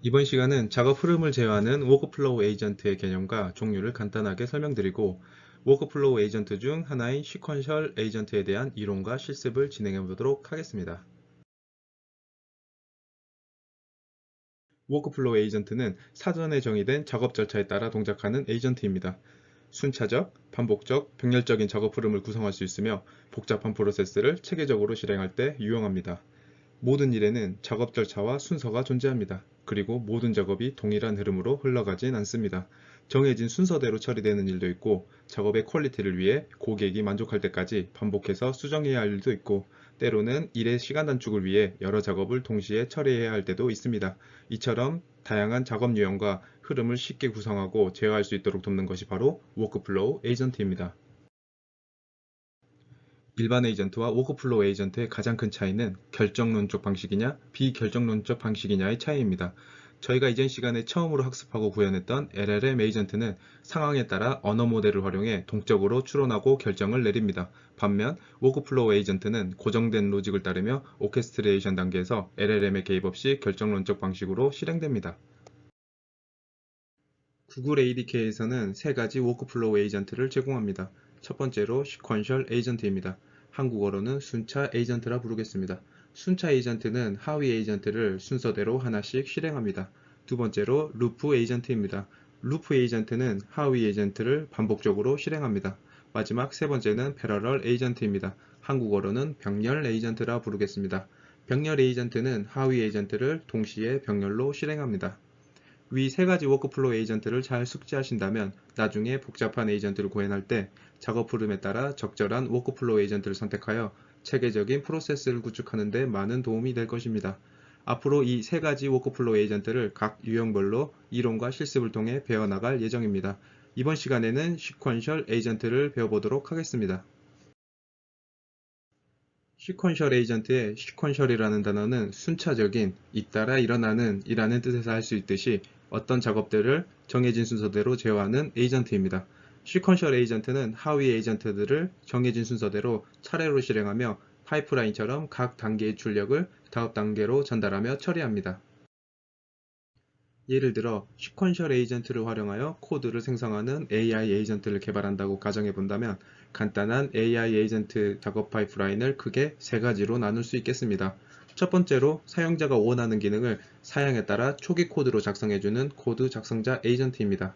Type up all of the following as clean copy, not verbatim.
이번 시간은 작업 흐름을 제어하는 워크플로우 에이전트의 개념과 종류를 간단하게 설명드리고 워크플로우 에이전트 중 하나인 시퀀셜 에이전트에 대한 이론과 실습을 진행해 보도록 하겠습니다. 워크플로우 에이전트는 사전에 정의된 작업 절차에 따라 동작하는 에이전트입니다. 순차적, 반복적, 병렬적인 작업 흐름을 구성할 수 있으며 복잡한 프로세스를 체계적으로 실행할 때 유용합니다. 모든 일에는 작업 절차와 순서가 존재합니다. 그리고 모든 작업이 동일한 흐름으로 흘러가진 않습니다. 정해진 순서대로 처리되는 일도 있고, 작업의 퀄리티를 위해 고객이 만족할 때까지 반복해서 수정해야 할 일도 있고, 때로는 일의 시간 단축을 위해 여러 작업을 동시에 처리해야 할 때도 있습니다. 이처럼 다양한 작업 유형과 흐름을 쉽게 구성하고 제어할 수 있도록 돕는 것이 바로 워크플로우 에이전트입니다. 일반 에이전트와 워크플로우 에이전트의 가장 큰 차이는 결정론적 방식이냐 비결정론적 방식이냐의 차이입니다. 저희가 이전 시간에 처음으로 학습하고 구현했던 LLM 에이전트는 상황에 따라 언어 모델을 활용해 동적으로 추론하고 결정을 내립니다. 반면 워크플로우 에이전트는 고정된 로직을 따르며 오케스트레이션 단계에서 LLM의 개입 없이 결정론적 방식으로 실행됩니다. 구글 ADK에서는 세 가지 워크플로우 에이전트를 제공합니다. 첫 번째로 시퀀셜 에이전트입니다. 한국어로는 순차 에이전트라 부르겠습니다. 순차 에이전트는 하위 에이전트를 순서대로 하나씩 실행합니다. 두 번째로 루프 에이전트입니다. 루프 에이전트는 하위 에이전트를 반복적으로 실행합니다. 마지막 세 번째는 패러럴 에이전트입니다. 한국어로는 병렬 에이전트라 부르겠습니다. 병렬 에이전트는 하위 에이전트를 동시에 병렬로 실행합니다. 위 세 가지 워크플로우 에이전트를 잘 숙지하신다면 나중에 복잡한 에이전트를 구현할 때 작업 흐름에 따라 적절한 워크플로우 에이전트를 선택하여 체계적인 프로세스를 구축하는 데 많은 도움이 될 것입니다. 앞으로 이 세 가지 워크플로우 에이전트를 각 유형별로 이론과 실습을 통해 배워나갈 예정입니다. 이번 시간에는 시퀀셜 에이전트를 배워보도록 하겠습니다. 시퀀셜 에이전트의 시퀀셜이라는 단어는 순차적인, 잇따라 일어나는 이라는 뜻에서 할 수 있듯이 어떤 작업들을 정해진 순서대로 제어하는 에이전트입니다. 시퀀셜 에이전트는 하위 에이전트들을 정해진 순서대로 차례로 실행하며 파이프라인처럼 각 단계의 출력을 다음 단계로 전달하며 처리합니다. 예를 들어 시퀀셜 에이전트를 활용하여 코드를 생성하는 AI 에이전트를 개발한다고 가정해 본다면 간단한 AI 에이전트 작업 파이프라인을 크게 세 가지로 나눌 수 있겠습니다. 첫 번째로 사용자가 원하는 기능을 사양에 따라 초기 코드로 작성해주는 코드 작성자 에이전트입니다.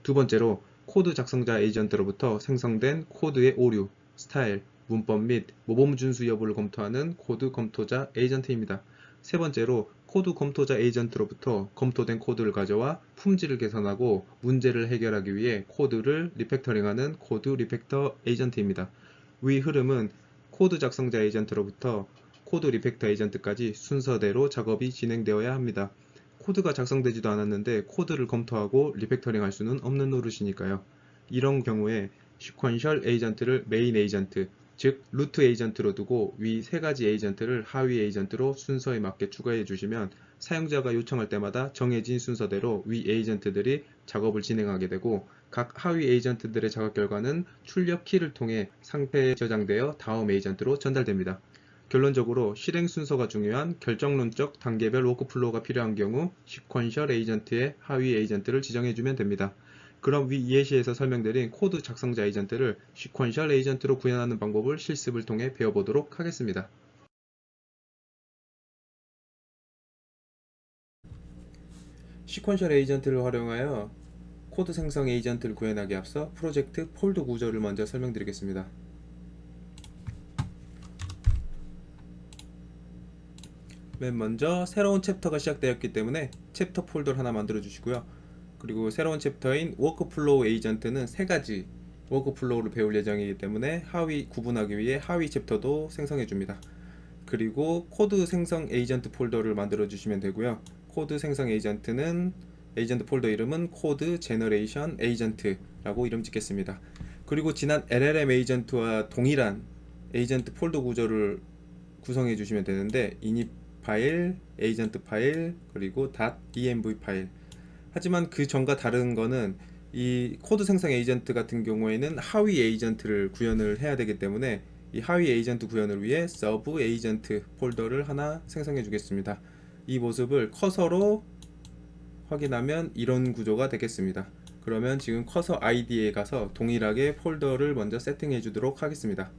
두 번째로 코드 작성자 에이전트로부터 생성된 코드의 오류, 스타일, 문법 및 모범 준수 여부를 검토하는 코드 검토자 에이전트입니다. 세 번째로 코드 검토자 에이전트로부터 검토된 코드를 가져와 품질을 개선하고 문제를 해결하기 위해 코드를 리팩터링하는 코드 리팩터 에이전트입니다. 위 흐름은 코드 작성자 에이전트로부터 코드 리팩터 에이전트까지 순서대로 작업이 진행되어야 합니다. 코드가 작성되지도 않았는데 코드를 검토하고 리팩터링 할 수는 없는 노릇이니까요. 이런 경우에 시퀀셜 에이전트를 메인 에이전트, 즉 루트 에이전트로 두고 위 세 가지 에이전트를 하위 에이전트로 순서에 맞게 추가해 주시면 사용자가 요청할 때마다 정해진 순서대로 위 에이전트들이 작업을 진행하게 되고 각 하위 에이전트들의 작업 결과는 출력 키를 통해 상태에 저장되어 다음 에이전트로 전달됩니다. 결론적으로 실행 순서가 중요한 결정론적 단계별 워크플로우가 필요한 경우 시퀀셜 에이전트의 하위 에이전트를 지정해주면 됩니다. 그럼 위 예시에서 설명드린 코드 작성자 에이전트를 시퀀셜 에이전트로 구현하는 방법을 실습을 통해 배워보도록 하겠습니다. 시퀀셜 에이전트를 활용하여 코드 생성 에이전트를 구현하기 앞서 프로젝트 폴더 구조를 먼저 설명드리겠습니다. 맨 먼저 새로운 챕터가 시작되었기 때문에 챕터 폴더를 하나 만들어 주시고요. 그리고 새로운 챕터인 워크플로우 에이전트는 세 가지 워크플로우를 배울 예정이기 때문에 하위 구분하기 위해 하위 챕터도 생성해 줍니다. 그리고 코드 생성 에이전트 폴더를 만들어 주시면 되고요. 코드 생성 에이전트는 에이전트 폴더 이름은 코드 제너레이션 에이전트라고 이름 짓겠습니다. 그리고 지난 LLM 에이전트와 동일한 에이전트 폴더 구조를 구성해 주시면 되는데 init 파일, 에이전트 파일, 그리고 .env 파일. 하지만 그 전과 다른 거는 이 코드 생성 에이전트 같은 경우에는 하위 에이전트를 구현을 해야 되기 때문에 이 하위 에이전트 구현을 위해 서브 에이전트 폴더를 하나 생성해 주겠습니다. 이 모습을 커서로 확인하면 이런 구조가 되겠습니다. 그러면 지금 커서 아이디에 가서 동일하게 폴더를 먼저 세팅해 주도록 하겠습니다.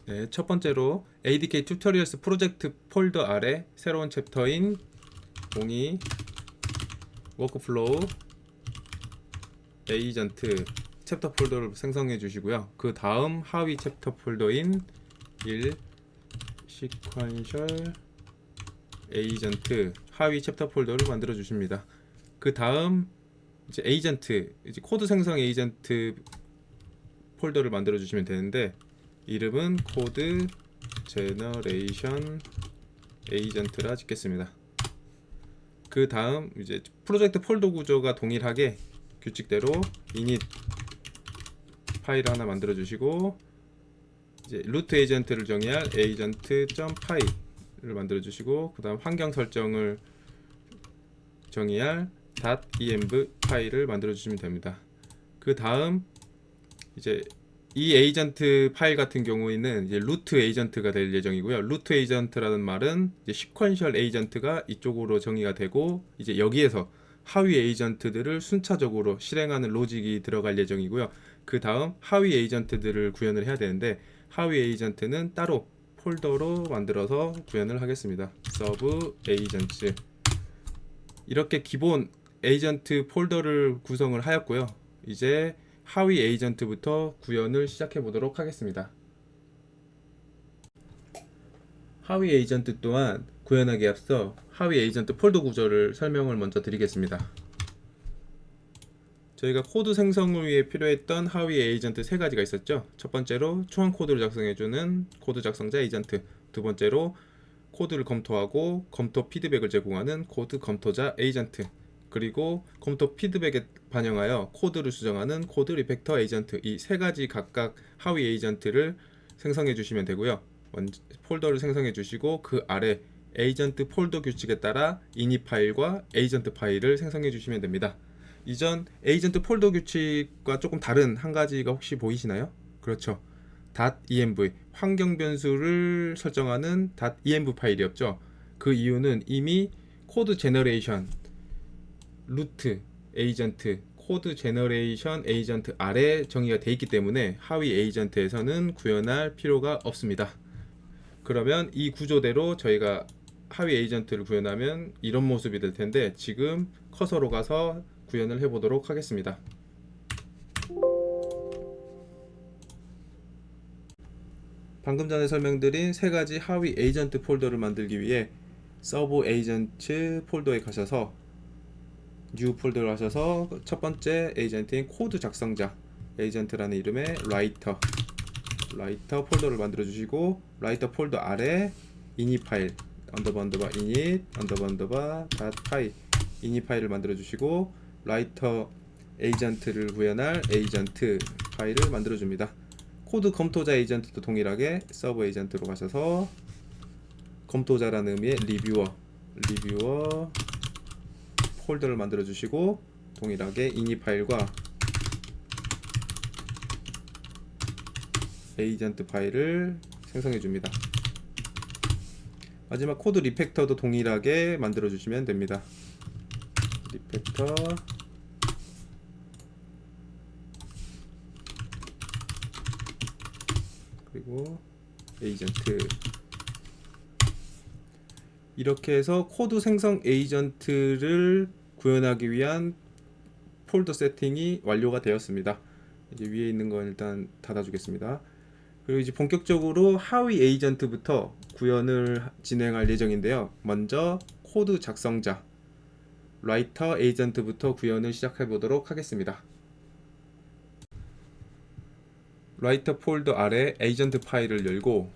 네, 첫 번째로 ADK 튜토리얼스 프로젝트 폴더 아래 새로운 챕터인 02 워크플로우 에이전트 챕터 폴더를 생성해 주시고요. 그 다음 하위 챕터 폴더인 1 시퀀셜 에이전트 하위 챕터 폴더를 만들어 주십니다. 그 다음 이제 에이전트, 이제 코드 생성 에이전트 폴더를 만들어 주시면 되는데, 이름은 코드 제너레이션 에이전트라 짓겠습니다. 그 다음 이제 프로젝트 폴더 구조가 동일하게 규칙대로 init 파일을 하나 만들어 주시고, 이제 루트 에이전트를 정의할 agent.py를 만들어 주시고, 그 다음 환경 설정을 정의할 .env 파일을 만들어 주시면 됩니다. 그 다음 이제 이 에이전트 파일 같은 경우에는 이제 루트 에이전트가 될 예정이고요. 루트 에이전트라는 말은 이제 시퀀셜 에이전트가 이쪽으로 정의가 되고, 이제 여기에서 하위 에이전트들을 순차적으로 실행하는 로직이 들어갈 예정이고요. 그 다음 하위 에이전트들을 구현을 해야 되는데, 하위 에이전트는 따로 폴더로 만들어서 구현을 하겠습니다. 서브 에이전트. 이렇게 기본 에이전트 폴더를 구성을 하였고요. 이제 하위 에이전트부터 구현을 시작해 보도록 하겠습니다. 하위 에이전트 또한 구현하기에 앞서 하위 에이전트 폴더 구조를 설명을 먼저 드리겠습니다. 저희가 코드 생성을 위해 필요했던 하위 에이전트 세 가지가 있었죠. 첫 번째로 초안 코드를 작성해주는 코드 작성자 에이전트, 두 번째로 코드를 검토하고 검토 피드백을 제공하는 코드 검토자 에이전트, 그리고 검토 피드백에 반영하여 코드를 수정하는 코드 리팩터 에이전트, 이 세 가지 각각 하위 에이전트를 생성해 주시면 되고요. 폴더를 생성해 주시고 그 아래 에이전트 폴더 규칙에 따라 init 파일과 에이전트 파일을 생성해 주시면 됩니다. 이전 에이전트 폴더 규칙과 조금 다른 한 가지가 혹시 보이시나요? 그렇죠. .env 환경 변수를 설정하는 .env 파일이었죠. 그 이유는 이미 코드 제너레이션 루트 에이전트 코드 제너레이션 에이전트 아래 정의가 되어 있기 때문에 하위 에이전트에서는 구현할 필요가 없습니다. 그러면 이 구조대로 저희가 하위 에이전트를 구현하면 이런 모습이 될 텐데, 지금 커서로 가서 구현을 해 보도록 하겠습니다. 방금 전에 설명드린 세 가지 하위 에이전트 폴더를 만들기 위해 서브 에이전트 폴더에 가셔서 뉴 폴더를 하셔서 첫 번째 에이전트인 코드 작성자 에이전트라는 이름의 라이터 폴더를 만들어 주시고, 라이터 폴더 아래 init 파일 언더바 init 언더바 .py init 파일을 만들어 주시고, 라이터 에이전트를 구현할 에이전트 파일을 만들어 줍니다. 코드 검토자 에이전트도 동일하게 서브 에이전트로 가셔서 검토자라는 의미의 리뷰어 폴더를 만들어 주시고, 동일하게 init 파일과 에이전트 파일을 생성해 줍니다. 마지막 코드 리팩터도 동일하게 만들어 주시면 됩니다. 리팩터 그리고 에이전트, 이렇게 해서 코드 생성 에이전트를 구현하기 위한 폴더 세팅이 완료가 되었습니다. 이제 위에 있는 건 일단 닫아주겠습니다. 그리고 이제 본격적으로 하위 에이전트부터 구현을 진행할 예정인데요. 먼저 코드 작성자 라이터 에이전트부터 구현을 시작해 보도록 하겠습니다. 라이터 폴더 아래 에이전트 파일을 열고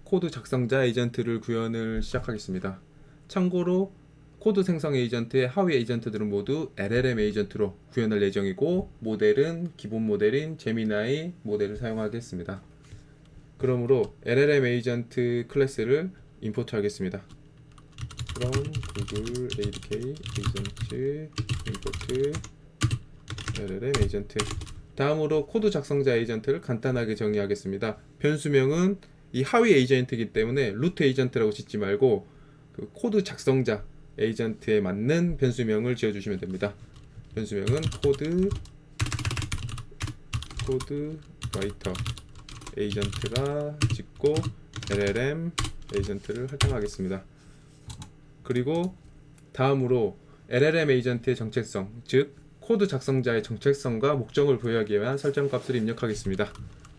코드 작성자 에이전트를 구현을 시작하겠습니다. 참고로 코드 생성 에이전트의 하위 에이전트들은 모두 LLM 에이전트로 구현할 예정이고, 모델은 기본 모델인 제미나이 모델을 사용하겠습니다. 그러므로 LLM 에이전트 클래스를 임포트 하겠습니다. 그럼 구글 ADK 에이전트 임포트 LLM 에이전트. 다음으로 코드 작성자 에이전트를 간단하게 정의하겠습니다. 변수명은 이 하위 에이전트이기 때문에 루트 에이전트라고 짓지 말고 그 코드 작성자 에이전트에 맞는 변수명을 지어주시면 됩니다. 변수명은 코드 라이터 에이전트가 짓고 LLM 에이전트를 할당하겠습니다. 그리고 다음으로 LLM 에이전트의 정체성, 즉 코드 작성자의 정체성과 목적을 부여하기 위한 설정값을 입력하겠습니다.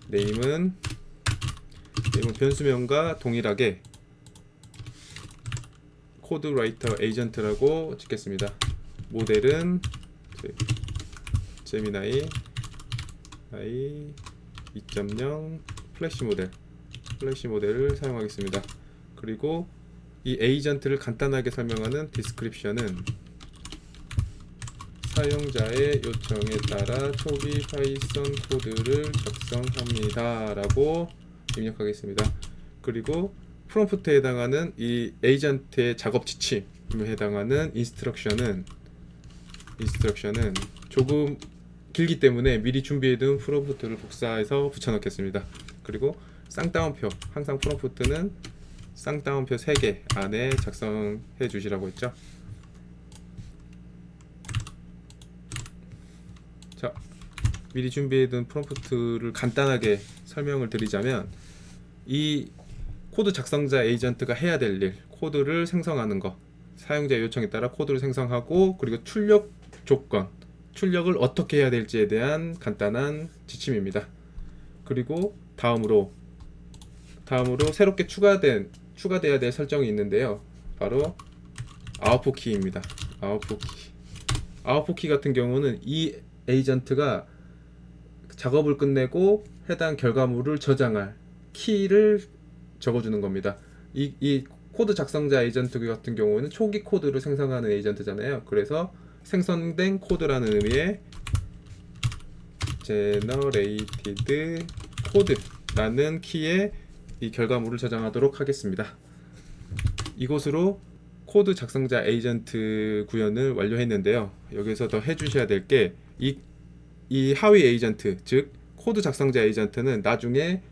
네임은 변수명과 동일하게 코드 라이터 에이전트라고 짓겠습니다. 모델은 제미나이 2.0 플래시 모델을 사용하겠습니다. 그리고 이 에이전트를 간단하게 설명하는 디스크립션은 사용자의 요청에 따라 초기 파이썬 코드를 작성합니다 라고 입력하겠습니다. 그리고 프롬프트에 해당하는 이 에이전트의 작업 지침에 해당하는 인스트럭션은 조금 길기 때문에 미리 준비해둔 프롬프트를 복사해서 붙여넣겠습니다. 그리고 쌍따옴표, 항상 프롬프트는 쌍따옴표 3개 안에 작성해 주시라고 했죠. 자, 미리 준비해둔 프롬프트를 간단하게 설명을 드리자면, 이 코드 작성자 에이전트가 해야 될 일, 코드를 생성하는 것, 사용자 요청에 따라 코드를 생성하고, 그리고 출력 조건, 출력을 어떻게 해야 될지에 대한 간단한 지침입니다. 그리고 다음으로 새롭게 추가돼야 될 설정이 있는데요. 바로 아웃풋 키입니다. 아웃풋 키 같은 경우는 이 에이전트가 작업을 끝내고 해당 결과물을 저장할 키를 적어주는 겁니다. 이 코드 작성자 에이전트 같은 경우는 초기 코드를 생성하는 에이전트잖아요. 그래서 생성된 코드라는 의미의 generated code라는 키에 이 결과물을 저장하도록 하겠습니다. 이것으로 코드 작성자 에이전트 구현을 완료했는데요. 여기서 더 해주셔야 될 게 이 하위 에이전트, 즉 코드 작성자 에이전트는 나중에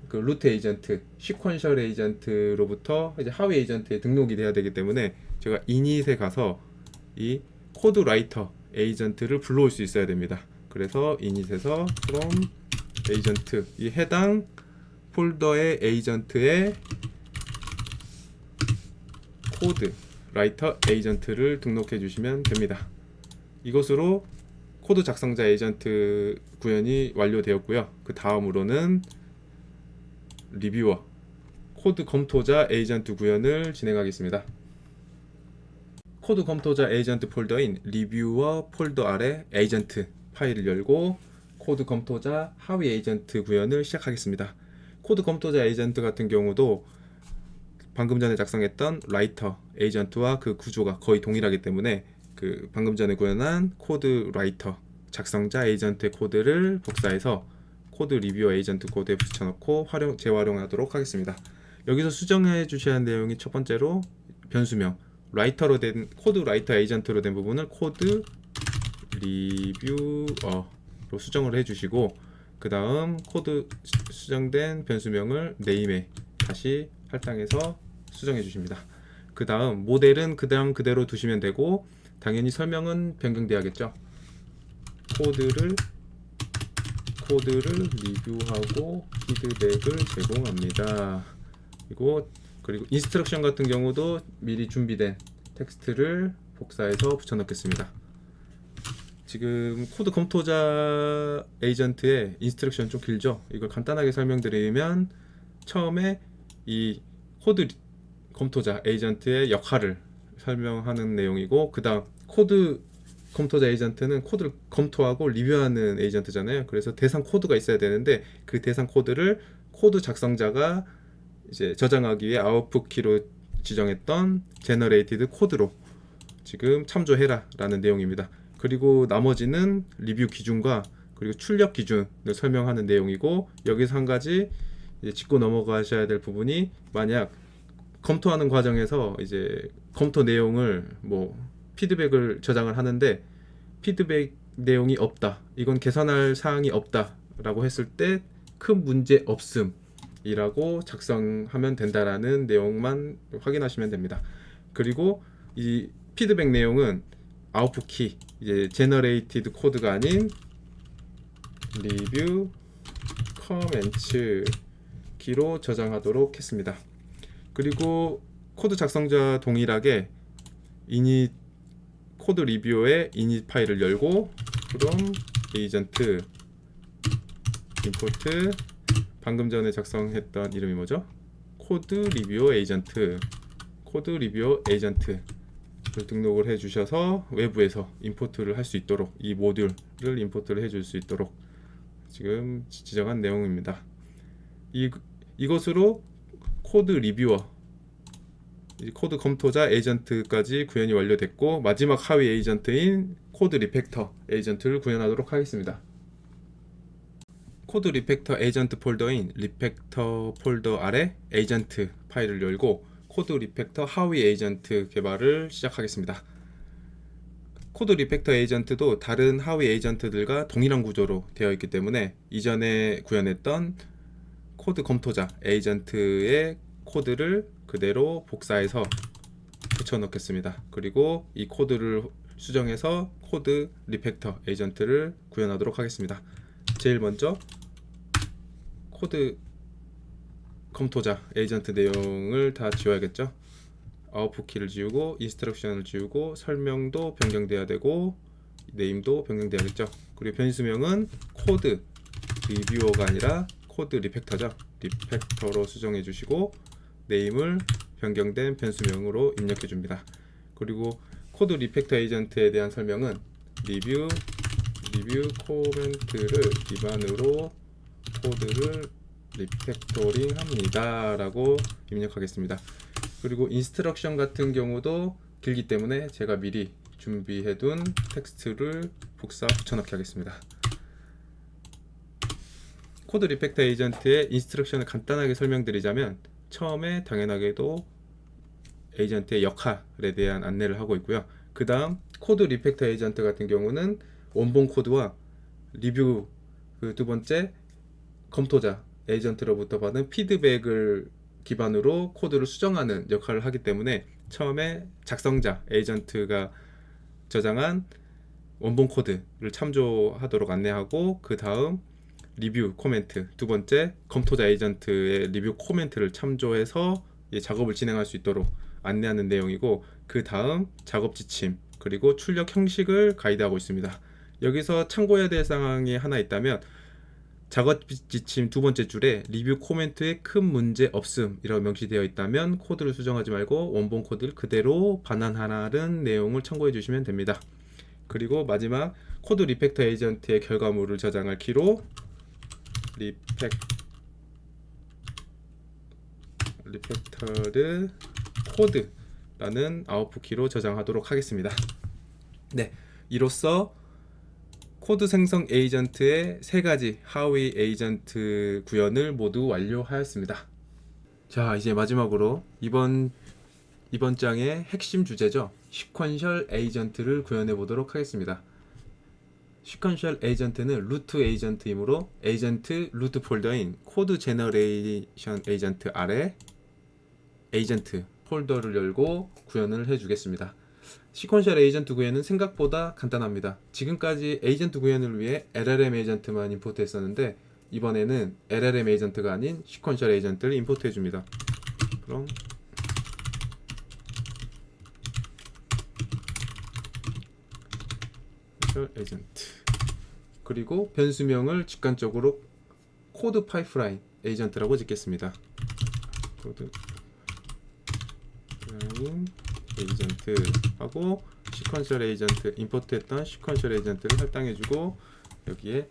그 루트 에이전트, 시퀀셜 에이전트로부터 이제 하위 에이전트에 등록이 돼야 되기 때문에 제가 이닛에 가서 이 코드 라이터 에이전트를 불러올 수 있어야 됩니다. 그래서 이닛에서 from 에이전트, 이 해당 폴더의 에이전트에 코드 라이터 에이전트를 등록해 주시면 됩니다. 이것으로 코드 작성자 에이전트 구현이 완료되었고요. 그 다음으로는 리뷰어, 코드 검토자 에이전트 구현을 진행하겠습니다. 코드 검토자 에이전트 폴더인 리뷰어 폴더 아래 에이전트 파일을 열고 코드 검토자 하위 에이전트 구현을 시작하겠습니다. 코드 검토자 에이전트 같은 경우도 방금 전에 작성했던 라이터 에이전트와 그 구조가 거의 동일하기 때문에 그 방금 전에 구현한 코드 라이터 작성자 에이전트의 코드를 복사해서 코드 리뷰어 에이전트 코드에 붙여넣고 재활용하도록 하겠습니다. 여기서 수정해 주셔야 하는 내용이 첫 번째로 변수명, 라이터로 된 코드 라이터 에이전트로 된 부분을 코드 리뷰어로 수정을 해주시고, 그 다음 코드 수정된 변수명을 네임에 다시 할당해서 수정해 주십니다. 그 다음 모델은 그대로 두시면 되고, 당연히 설명은 변경돼야겠죠. 코드를 리뷰하고 피드백을 제공합니다. 그리고 인스트럭션 같은 경우도 미리 준비된 텍스트를 복사해서 붙여넣겠습니다. 지금 코드 검토자 에이전트의 인스트럭션 좀 길죠? 이걸 간단하게 설명드리면, 처음에 이 코드 검토자 에이전트의 역할을 설명하는 내용이고, 그 다음 코드 검토자 에이전트는 코드를 검토하고 리뷰하는 에이전트잖아요. 그래서 대상 코드가 있어야 되는데, 그 대상 코드를 코드 작성자가 이제 저장하기 위해 아웃풋 키로 지정했던 generated 코드로 지금 참조해라 라는 내용입니다. 그리고 나머지는 리뷰 기준과 그리고 출력 기준을 설명하는 내용이고, 여기서 한 가지 이제 짚고 넘어가셔야 될 부분이, 만약 검토하는 과정에서 이제 검토 내용을 피드백을 저장을 하는데 피드백 내용이 없다, 이건 개선할 사항이 없다 라고 했을 때 큰 문제 없음 이라고 작성하면 된다라는 내용만 확인하시면 됩니다. 그리고 이 피드백 내용은 아웃풋 키, 이제 제너레이티드 코드가 아닌 리뷰 커멘츠 키로 저장하도록 했습니다. 그리고 코드 작성자 동일하게 init 코드 리뷰어의 init 파일을 열고 from 에이전트 임포트 방금 전에 작성했던 이름이 뭐죠? 코드 리뷰어 에이전트를 등록을 해 주셔서 외부에서 임포트를 할 수 있도록 이 모듈을 임포트를 해 줄 수 있도록 지금 지정한 내용입니다. 이것으로 코드 리뷰어, 코드 검토자 에이전트까지 구현이 완료됐고, 마지막 하위 에이전트인 코드 리팩터 에이전트를 구현하도록 하겠습니다. 코드 리팩터 에이전트 폴더인 리팩터 폴더 아래 에이전트 파일을 열고 코드 리팩터 하위 에이전트 개발을 시작하겠습니다. 코드 리팩터 에이전트도 다른 하위 에이전트들과 동일한 구조로 되어 있기 때문에 이전에 구현했던 코드 검토자 에이전트의 코드를 그대로 복사해서 붙여 넣겠습니다. 그리고 이 코드를 수정해서 코드 리팩터 에이전트를 구현하도록 하겠습니다. 제일 먼저 코드 검토자 에이전트 내용을 다 지워야겠죠. 아웃풋 키를 지우고 인스트럭션을 지우고 설명도 변경돼야 되고 네임도 변경돼야겠죠. 그리고 변수명은 코드 리뷰어가 아니라 코드 리팩터죠. 리팩터로 수정해 주시고 네임을 변경된 변수명으로 입력해 줍니다. 그리고 코드 리팩터 에이전트에 대한 설명은 리뷰 코멘트를 기반으로 코드를 리팩토링 합니다 라고 입력하겠습니다. 그리고 인스트럭션 같은 경우도 길기 때문에 제가 미리 준비해둔 텍스트를 복사 붙여넣기 하겠습니다. 코드 리팩터 에이전트의 인스트럭션을 간단하게 설명드리자면, 처음에 당연하게도 에이전트의 역할에 대한 안내를 하고 있고요. 그 다음 코드 리팩터 에이전트 같은 경우는 원본 코드와 리뷰, 그 두 번째 검토자 에이전트로부터 받은 피드백을 기반으로 코드를 수정하는 역할을 하기 때문에 처음에 작성자 에이전트가 저장한 원본 코드를 참조하도록 안내하고, 그 다음 리뷰 코멘트, 두 번째 검토자 에이전트의 리뷰 코멘트를 참조해서 작업을 진행할 수 있도록 안내하는 내용이고, 그 다음 작업 지침 그리고 출력 형식을 가이드하고 있습니다. 여기서 참고해야 될 사항이 하나 있다면, 작업 지침 두 번째 줄에 리뷰 코멘트에 큰 문제 없음이라고 명시되어 있다면 코드를 수정하지 말고 원본 코드를 그대로 반환하라는 내용을 참고해 주시면 됩니다. 그리고 마지막 코드 리팩터 에이전트의 결과물을 저장할 키로 리팩터드 코드라는 아웃풋 키로 저장하도록 하겠습니다. 네, 이로써 코드 생성 에이전트의 세 가지 하위 에이전트 구현을 모두 완료하였습니다. 자, 이제 마지막으로 이번 장의 핵심 주제죠. 시퀀셜 에이전트를 구현해 보도록 하겠습니다. 시퀀셜 에이전트는 루트 에이전트이므로 에이전트 루트 폴더인 코드 제너레이션 에이전트 아래 에이전트 폴더를 열고 구현을 해 주겠습니다. 시퀀셜 에이전트 구현은 생각보다 간단합니다. 지금까지 에이전트 구현을 위해 LLM 에이전트만 임포트 했었는데, 이번에는 LLM 에이전트가 아닌 시퀀셜 에이전트를 임포트 해줍니다. 그럼 시퀀셜 에이전트, 그리고 변수명을 직관적으로 코드 파이프라인 에이전트라고 짓겠습니다. 코드 파이프라인 에이전트 하고 시퀀셜 에이전트, 임포트했던 시퀀셜 에이전트를 할당해주고 여기에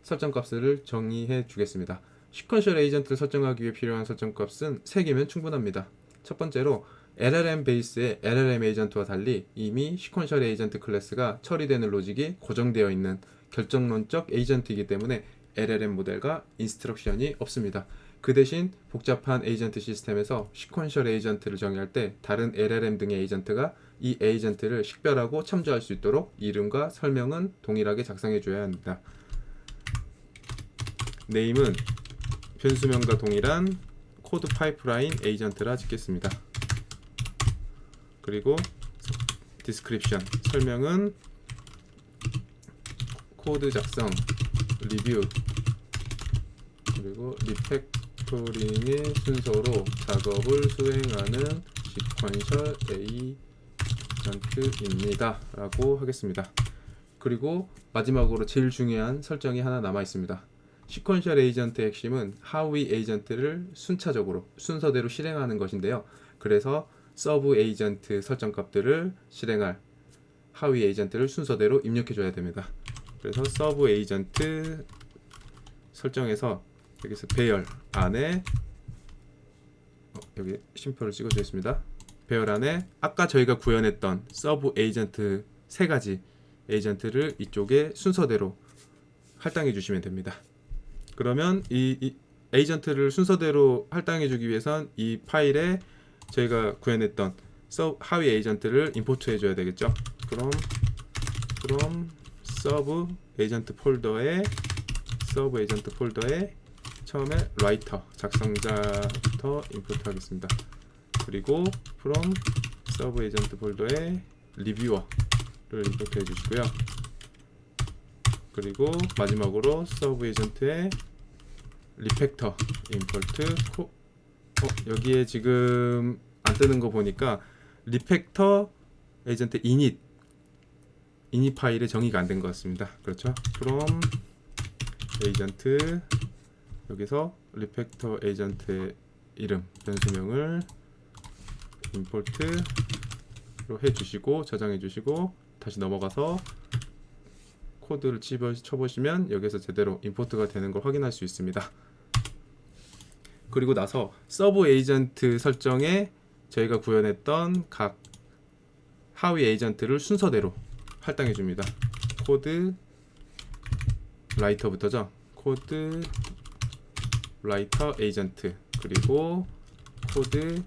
설정 값을 정의해 주겠습니다. 시퀀셜 에이전트를 설정하기 위해 필요한 설정 값은 3개면 충분합니다. 첫 번째로 LLM 베이스의 LLM 에이전트와 달리 이미 시퀀셜 에이전트 클래스가 처리되는 로직이 고정되어 있는 결정론적 에이전트이기 때문에 LLM 모델과 인스트럭션이 없습니다. 그 대신 복잡한 에이전트 시스템에서 시퀀셜 에이전트를 정의할 때 다른 LLM 등의 에이전트가 이 에이전트를 식별하고 참조할 수 있도록 이름과 설명은 동일하게 작성해 줘야 합니다. 네임은 변수명과 동일한 코드 파이프라인 에이전트라 짓겠습니다. 그리고 디스크립션 설명은 코드 작성, 리뷰, 그리고 리팩토링의 순서로 작업을 수행하는 시퀀셜 에이전트입니다 라고 하겠습니다. 그리고 마지막으로 제일 중요한 설정이 하나 남아 있습니다. 시퀀셜 에이전트의 핵심은 하위 에이전트를 순서대로 실행하는 것인데요. 그래서 서브 에이전트 설정 값들을 실행할 하위 에이전트를 순서대로 입력해 줘야 됩니다. 그래서 서브 에이전트 설정에서 여기서 배열 안에 여기 쉼표를 찍어 주겠습니다. 배열 안에 아까 저희가 구현했던 서브 에이전트 세 가지 에이전트를 이쪽에 순서대로 할당해 주시면 됩니다. 그러면 이 에이전트를 순서대로 할당해 주기 위해선 이 파일에 저희가 구현했던 하위 에이전트를 임포트 해줘야 되겠죠. 그럼 서브 에이전트 폴더에 처음에 라이터 작성자부터 임포트 하겠습니다. 그리고 from 서브 에이전트 폴더에 리뷰어를 임포트 해주시고요. 그리고 마지막으로 서브 에이전트에 리팩터 임포트 여기에 지금 안 뜨는 거 보니까 리팩터 에이전트 이닛 파일에 정의가 안 된 것 같습니다. 그렇죠? from 에이전트 여기서 리팩터 에이전트의 이름 변수명을 임포트로 해주시고 저장해 주시고 다시 넘어가서 코드를 쳐보시면 여기서 제대로 임포트가 되는 걸 확인할 수 있습니다. 그리고 나서 서브 에이전트 설정에 저희가 구현했던 각 하위 에이전트를 순서대로 할당해 줍니다. 코드 라이터부터죠. 코드 라이터 에이전트, 그리고 코드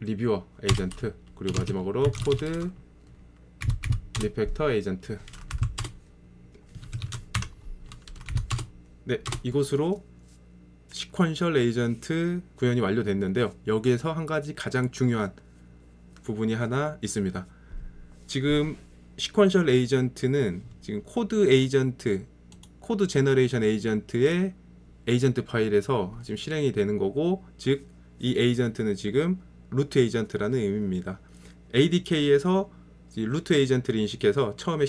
리뷰어 에이전트, 그리고 마지막으로 코드 리팩터 에이전트. 네, 이것으로 시퀀셜 에이전트 구현이 완료됐는데요. 여기에서 한 가지 가장 중요한 부분이 하나 있습니다. 지금 시퀀셜 에이전트는 지금 코드 제너레이션 에이전트의 에이전트 파일에서 지금 실행이 되는 거고, 즉 이 에이전트는 지금 루트 에이전트라는 의미입니다. ADK에서 루트 에이전트를 인식해서 처음에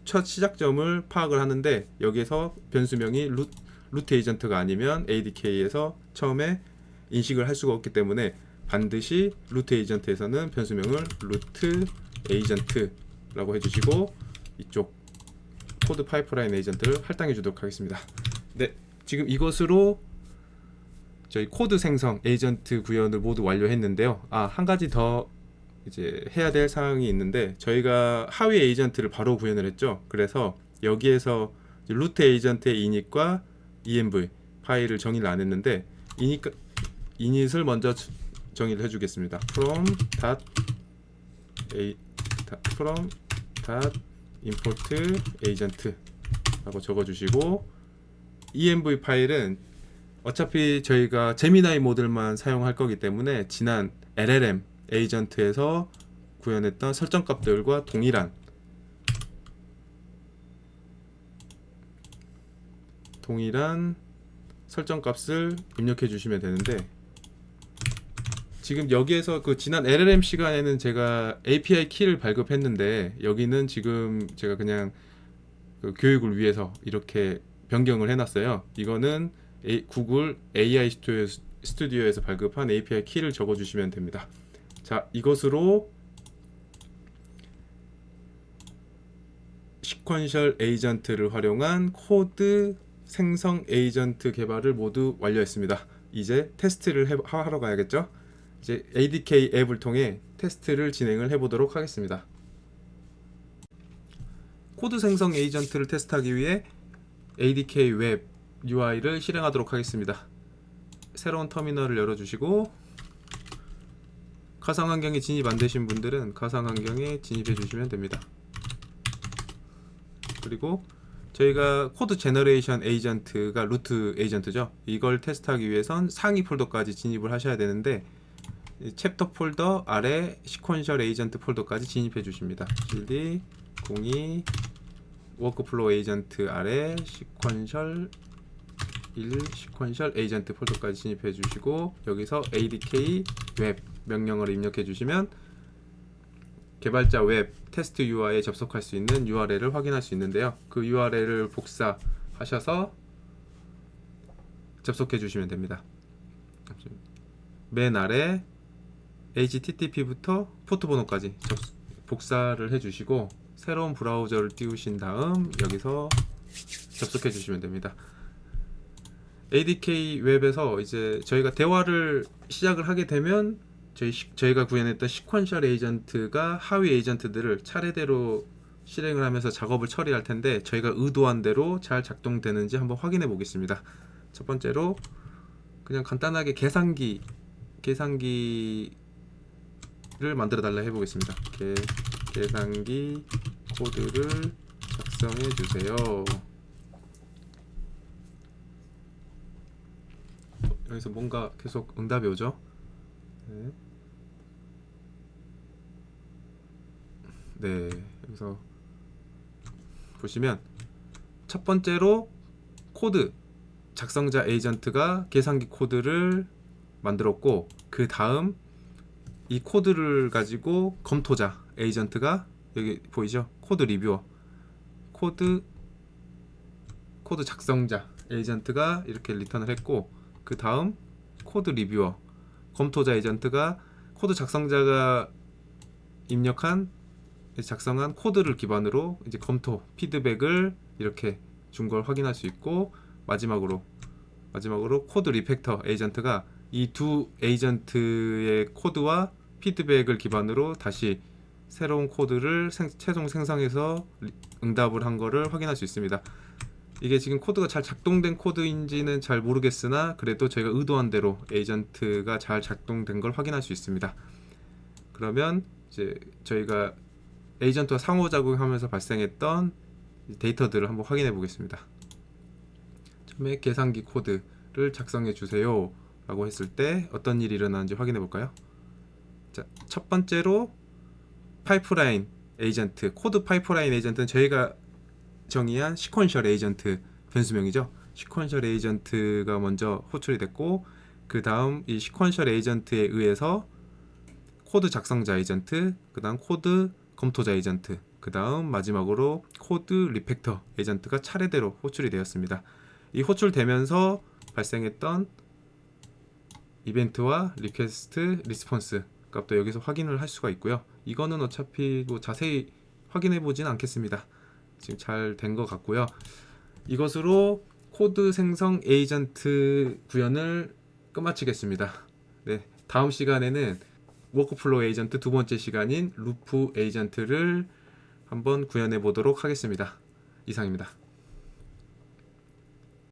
첫 시작점을 파악을 하는데, 여기에서 변수명이 루트 에이전트가 아니면 ADK에서 처음에 인식을 할 수가 없기 때문에 반드시 루트 에이전트에서는 변수명을 루트 에이전트라고 해주시고 이쪽 코드 파이프라인 에이전트를 할당해 주도록 하겠습니다. 네, 지금 이것으로 저희 코드 생성 에이전트 구현을 모두 완료했는데요. 한 가지 더 이제 해야 될 사항이 있는데, 저희가 하위 에이전트를 바로 구현을 했죠. 그래서 여기에서 루트 에이전트의 이닛과 env 파일을 정의를 안 했는데, 이닛을 먼저 정의를 해주겠습니다. from import agent 라고 적어주시고, env 파일은 어차피 저희가 제미나이 모델만 사용할 거기 때문에 지난 LLM 에이전트에서 구현했던 설정값들과 동일한 설정값을 입력해 주시면 되는데, 지금 여기에서 그 지난 LLM 시간에는 제가 API 키를 발급했는데, 여기는 지금 제가 그냥 그 교육을 위해서 이렇게 변경을 해놨어요. 이거는 구글 AI 스튜디오에서 발급한 API 키를 적어주시면 됩니다. 자, 이것으로 시퀀셜 에이전트를 활용한 코드 생성 에이전트 개발을 모두 완료했습니다. 이제 테스트를 하러 가야겠죠? 이제 ADK 앱을 통해 테스트를 진행을 해보도록 하겠습니다. 코드 생성 에이전트를 테스트하기 위해 ADK 웹 UI를 실행하도록 하겠습니다. 새로운 터미널을 열어주시고, 가상환경에 진입 안 되신 분들은 가상환경에 진입해 주시면 됩니다. 그리고 저희가 코드 제너레이션 에이전트가 루트 에이전트죠. 이걸 테스트하기 위해선 상위 폴더까지 진입을 하셔야 되는데 챕터 폴더 아래 시퀀셜 에이전트 폴더까지 진입해 주십니다. cd 02 워크플로우 에이전트 아래 시퀀셜 1 시퀀셜 에이전트 폴더까지 진입해 주시고 여기서 adk 웹 명령어를 입력해 주시면 개발자 웹 테스트 UI에 접속할 수 있는 URL을 확인할 수 있는데요. 그 URL을 복사하셔서 접속해 주시면 됩니다. 맨 아래 HTTP부터 포트 번호까지 복사를 해 주시고 새로운 브라우저를 띄우신 다음 여기서 접속해 주시면 됩니다. ADK 웹에서 이제 저희가 대화를 시작을 하게 되면 저희가 구현했던 시퀀셜 에이전트가 하위 에이전트들을 차례대로 실행을 하면서 작업을 처리할 텐데 저희가 의도한 대로 잘 작동되는지 한번 확인해 보겠습니다. 첫 번째로 그냥 간단하게 계산기를 만들어 달라 해 보겠습니다. 계산기 코드를 작성해 주세요. 여기서 뭔가 계속 응답이 오죠. 네, 여기서 보시면 첫 번째로 코드 작성자 에이전트가 계산기 코드를 만들었고 그 다음 이 코드를 가지고 검토자 에이전트가 여기 보이죠? 코드 리뷰어 코드 작성자 에이전트가 이렇게 리턴을 했고 그 다음 코드 리뷰어 검토자 에이전트가 코드 작성자가 작성한 코드를 기반으로 이제 검토 피드백을 이렇게 준 걸 확인할 수 있고 마지막으로 코드 리팩터 에이전트가 이 두 에이전트의 코드와 피드백을 기반으로 다시 새로운 코드를 최종 생성해서 응답을 한 거를 확인할 수 있습니다. 이게 지금 코드가 잘 작동된 코드인지는 잘 모르겠으나 그래도 저희가 의도한 대로 에이전트가 잘 작동된 걸 확인할 수 있습니다. 그러면 이제 저희가 에이전트와 상호작용하면서 발생했던 데이터들을 한번 확인해 보겠습니다. 처음에 계산기 코드를 작성해 주세요 라고 했을 때 어떤 일이 일어나는지 확인해 볼까요? 자, 첫 번째로 파이프라인 에이전트, 코드 파이프라인 에이전트는 저희가 정의한 시퀀셜 에이전트 변수명이죠. 시퀀셜 에이전트가 먼저 호출이 됐고 그 다음 이 시퀀셜 에이전트에 의해서 코드 작성자 에이전트, 그 다음 코드 검토자 에이전트, 그 다음 마지막으로 코드 리팩터 에이전트가 차례대로 호출이 되었습니다. 이 호출되면서 발생했던 이벤트와 리퀘스트, 리스폰스 값도 여기서 확인을 할 수가 있고요. 이거는 어차피 뭐 자세히 확인해 보진 않겠습니다. 지금 잘 된 것 같고요. 이것으로 코드 생성 에이전트 구현을 끝마치겠습니다. 네, 다음 시간에는 워크플로우 에이전트 두 번째 시간인 루프 에이전트를 한번 구현해 보도록 하겠습니다. 이상입니다.